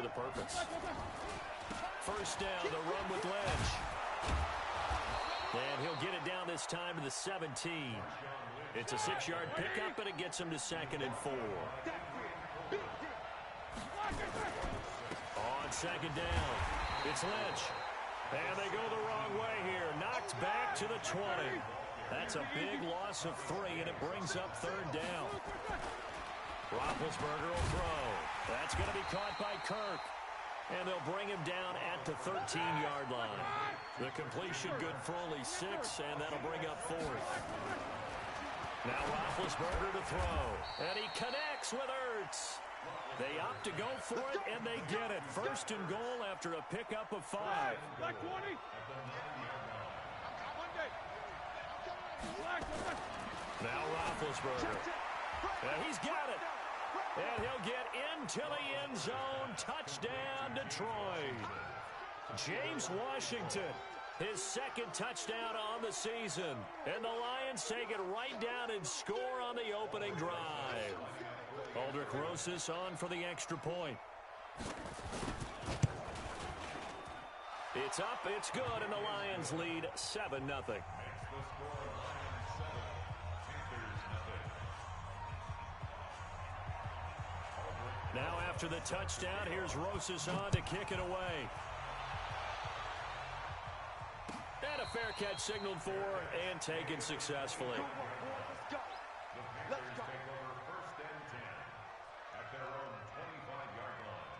the purpose. First down, the run with Lynch. And he'll get it down this time to the 17. It's a 6-yard pickup, and it gets him to 2nd and 4. On 2nd down, it's Lynch. And they go the wrong way here. Knocked back to the 20. That's a big loss of 3, and it brings up 3rd down. Roethlisberger will throw. That's going to be caught by Kirk. And they'll bring him down at the 13-yard line. The completion good for only 6, and that'll bring up 4th. Now Roethlisberger to throw. And he connects with Ertz. They opt to go for it, and they get it. 1st and goal after a pickup of 5. Now Roethlisberger. And he's got it. And he'll get into the end zone. Touchdown, Detroit. James Washington, his 2nd touchdown on the season. And the Lions take it right down and score on the opening drive. Aldrich Rosas on for the extra point. It's up, it's good, and the Lions lead 7-0. Now after the touchdown, here's Rosas on to kick it away. And a fair catch signaled for and taken successfully. Let's go. Let's go. First and 10 at their own 25-yard line.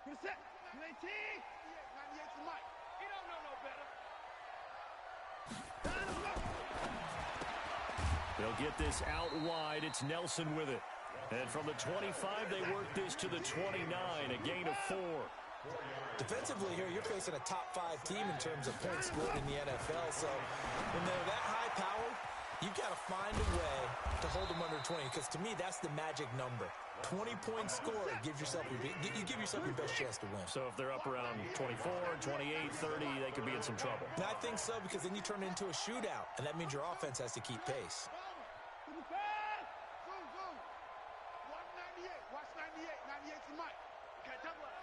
Who's that? 19? 98 to Mike. He don't know no better. They'll get this out wide. It's Nelson with it. And from the 25, they work this to the 29, a gain of 4. Defensively here, you're facing a top-5 team in terms of points scored in the NFL. So when they're that high-powered, you've got to find a way to hold them under 20. Because to me, that's the magic number. 20-point score gives yourself you give yourself your best chance to win. So if they're up around 24, 28, 30, they could be in some trouble. And I think so, because then you turn it into a shootout, and that means your offense has to keep pace. 98 to Mike. Okay, double up.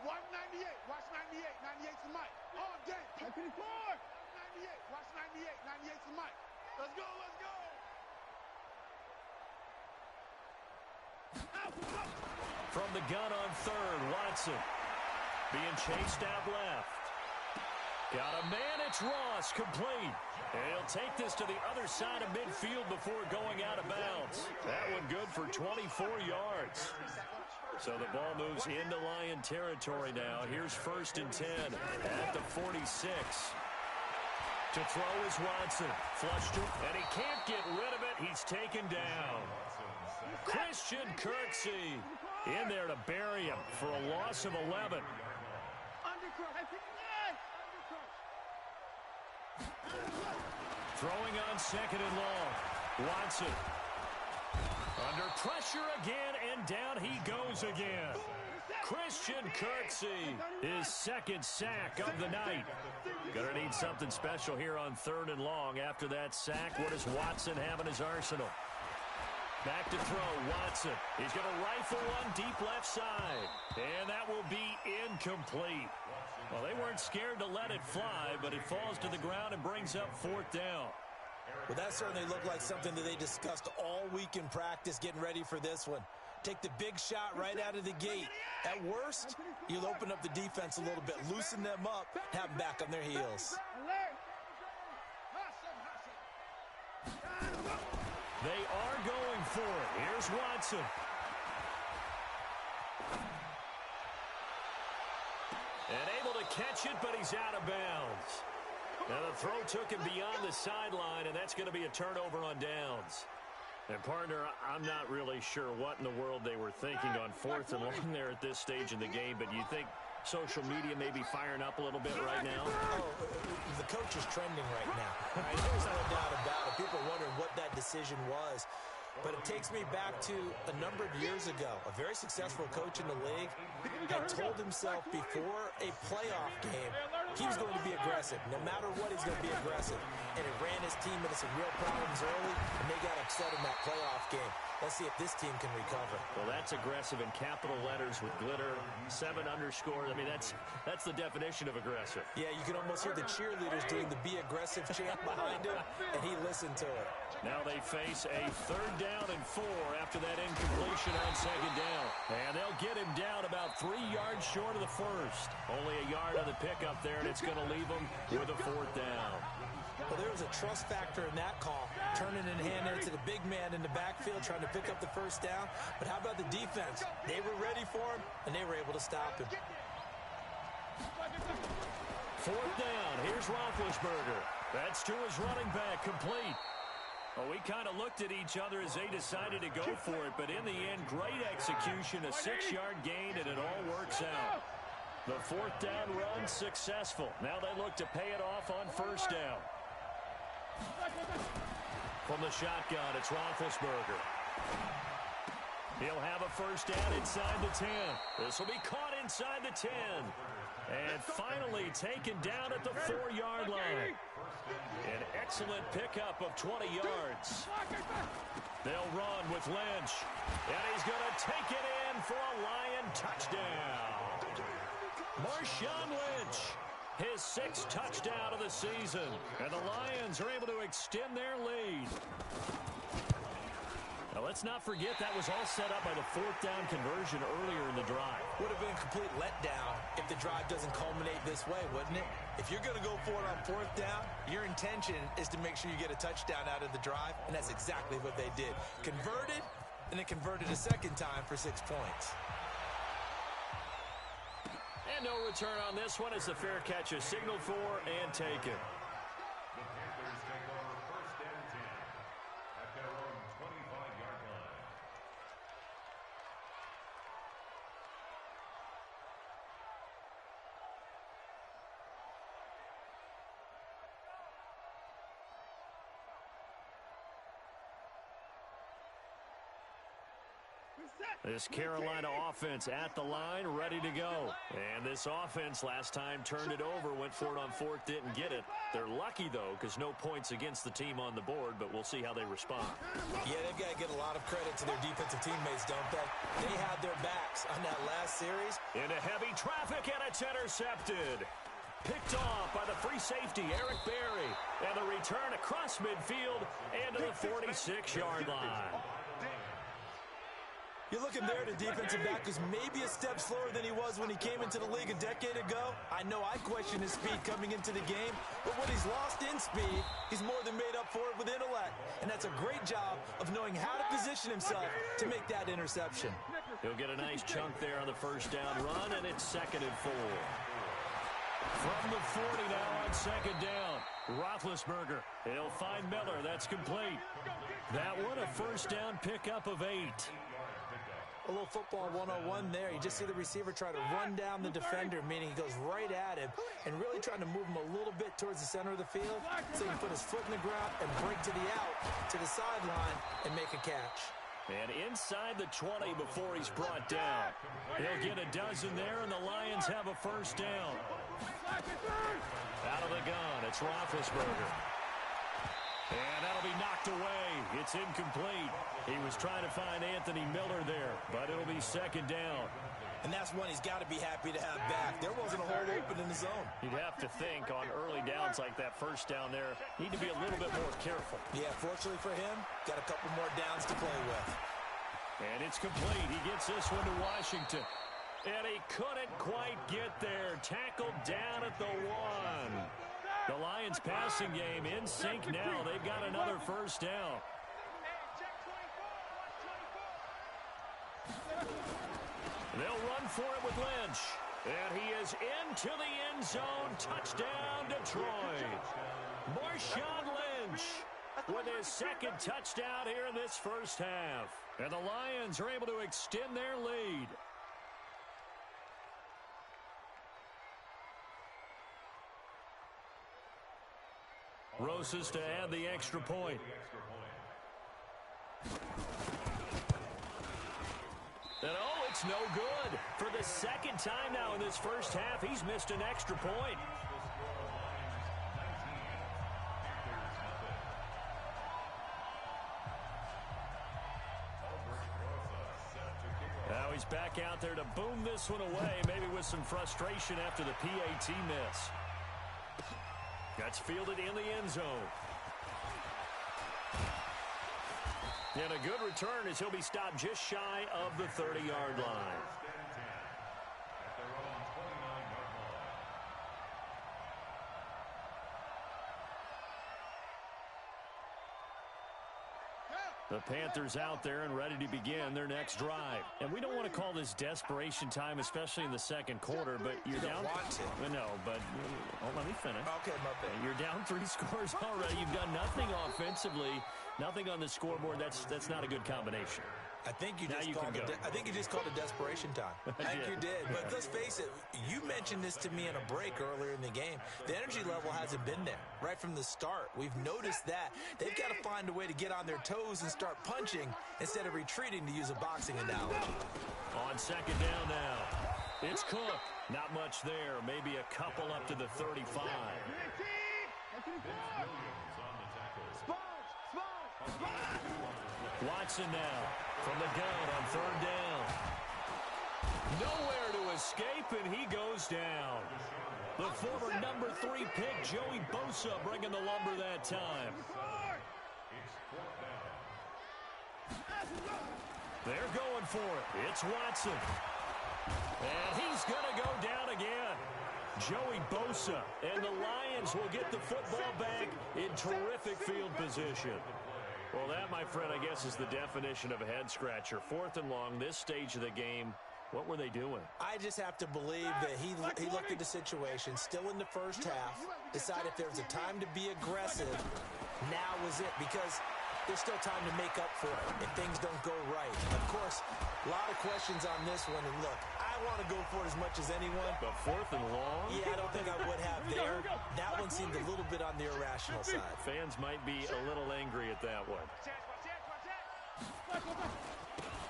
198, watch 98 to Mike. All day. 94. 98, watch 98 to Mike. Let's go. From the gun on 3rd, Watson being chased out left. Got a man, it's Ross, complete. And he'll take this to the other side of midfield before going out of bounds. That one good for 24 yards. So the ball moves into Lion territory now. Here's 1st and 10 at the 46. To throw is Watson. Flushed it, and he can't get rid of it. He's taken down. Christian Kirksey in there to bury him for a loss of 11. Throwing on 2nd and long. Watson under pressure again, and down he goes again. Christian Kirksey, his 2nd sack of the night. Gonna need something special here on 3rd and long. After that sack, what does Watson have in his arsenal? Back to throw, Watson. He's going to rifle one deep left side. And that will be incomplete. Well, they weren't scared to let it fly, but it falls to the ground and brings up 4th down. Well, that certainly looked like something that they discussed all week in practice, getting ready for this one. Take the big shot right out of the gate. At worst, you'll open up the defense a little bit, loosen them up, have them back on their heels. They are going for it. Here's Watson. And able to catch it, but he's out of bounds. Now the throw took him beyond the sideline, and that's going to be a turnover on downs. And, partner, I'm not really sure what in the world they were thinking on 4th and long there at this stage in the game, but you think social media may be firing up a little bit right now? Oh, the coach is trending right now. Right? There's no doubt about it. People are wondering what that decision was. But it takes me back to a number of years ago. A very successful coach in the league had told himself before a playoff game he was going to be aggressive. No matter what, he's going to be aggressive. And it ran his team into some real problems early, and they got upset in that playoff game. Let's see if this team can recover. Well, that's aggressive in capital letters with glitter, 7 underscore. I mean, that's the definition of aggressive. Yeah, you can almost hear the cheerleaders doing the be aggressive chant behind him, and he listened to it. Now they face a 3rd down and 4 after that incompletion on 2nd down. And they'll get him down about 3 yards short of the first. Only a yard on the pickup there, and it's going to leave him with a 4th down. Well, there was a trust factor in that call, turning and handing it to the big man in the backfield, trying to pick up the 1st down. But how about the defense? They were ready for him, and they were able to stop him. 4th down. Here's Roethlisberger. That's to his running back, complete. Well, we kind of looked at each other as they decided to go for it, but in the end, great execution, a 6-yard gain, and it all works out. The 4th down run successful. Now they look to pay it off on 1st down. From the shotgun, it's Roethlisberger. He'll have a 1st down inside the 10. This will be caught inside the 10. And finally taken down at the 4-yard line. An excellent pickup of 20 yards. They'll run with Lynch. And he's going to take it in for a Lion touchdown. Marshawn Lynch, his 6th touchdown of the season. And the Lions are able to extend their lead. Now, let's not forget that was all set up by the 4th down conversion earlier in the drive. Would have been a complete letdown if the drive doesn't culminate this way, wouldn't it? If you're going to go for it on 4th down, your intention is to make sure you get a touchdown out of the drive, and that's exactly what they did. Converted, and then converted a 2nd time for 6 points. And no return on this one as the fair catch is signaled for and taken. The Panthers take over 1st and 10 at their own 25-yard line. This Carolina offense at the line, ready to go. And this offense last time turned it over, went for it on 4th, didn't get it. They're lucky, though, because no points against the team on the board, but we'll see how they respond. Yeah, they've got to get a lot of credit to their defensive teammates, don't they? They had their backs on that last series. Into heavy traffic, and it's intercepted. Picked off by the free safety, Eric Berry. And the return across midfield and to the 46-yard line. You're looking there, the defensive back is maybe a step slower than he was when he came into the league a decade ago. I know I questioned his speed coming into the game, but when he's lost in speed, he's more than made up for it with intellect. And that's a great job of knowing how to position himself to make that interception. He'll get a nice chunk there on the 1st down run, and it's 2nd and 4. From the 40 now on 2nd down. Roethlisberger. He'll find Miller. That's complete. That one a 1st down pickup of 8. A little football 101 there. You just see the receiver try to run down the defender, meaning he goes right at him and really trying to move him a little bit towards the center of the field so he can put his foot in the ground and break to the out, to the sideline, and make a catch. And inside the 20 before he's brought down. He'll get a dozen there, and the Lions have a 1st down. Out of the gun, it's Roethlisberger. And that'll be knocked away. It's incomplete. He was trying to find Anthony Miller there, but it'll be 2nd down. And that's one he's got to be happy to have back. There wasn't a hole open in the zone. You'd have to think on early downs like that 1st down there, need to be a little bit more careful. Yeah, fortunately for him, got a couple more downs to play with. And it's complete. He gets this one to Washington. And he couldn't quite get there. Tackled down at the 1. The Lions passing game in sync now. They've got another 1st down. They'll run for it with Lynch. And he is into the end zone. Touchdown, Detroit. Marshawn Lynch with his 2nd touchdown here in this 1st half. And the Lions are able to extend their lead. Rosas to add the extra point. And oh, it's no good. For the 2nd time now in this 1st half, he's missed an extra point. he's back out there to boom this one away, maybe with some frustration after the PAT miss. That's fielded in the end zone. And a good return as he'll be stopped just shy of the 30-yard line. The Panthers out there and ready to begin their next drive. And we don't want to call this desperation time, especially in the second quarter, but you're down. Want to. No, but let me finish. Okay, my bad. You're down 3 scores already. You've done nothing offensively, nothing on the scoreboard. That's not a good combination. I think you just called it desperation time. I think you did. But let's face it, you mentioned this to me in a break earlier in the game. The energy level hasn't been there right from the start. We've noticed that. They've got to find a way to get on their toes and start punching instead of retreating, to use a boxing analogy. On second down now, it's Cook. Not much there. Maybe a couple up to the 35. Watson now from the gun on third down. Nowhere to escape, and he goes down. The former number 3 pick, Joey Bosa, bringing the lumber that time. They're going for it. It's Watson. And he's going to go down again. Joey Bosa. And the Lions will get the football back in terrific field position. Well, that, my friend, I guess is the definition of a head-scratcher. 4th and long, this stage of the game. What were they doing? I just have to believe that he looked at the situation, still in the first half, decided if there was a time to be aggressive, now was it, because there's still time to make up for it if things don't go right. Of course, a lot of questions on this one, and look, I want to go for it as much as anyone. But 4th and long? Yeah, I don't think I would have there. That one seemed a little bit on the irrational side. Fans might be a little angry at that one.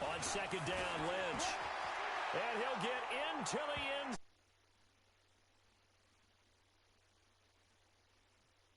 On second down, Lynch. And he'll get into the end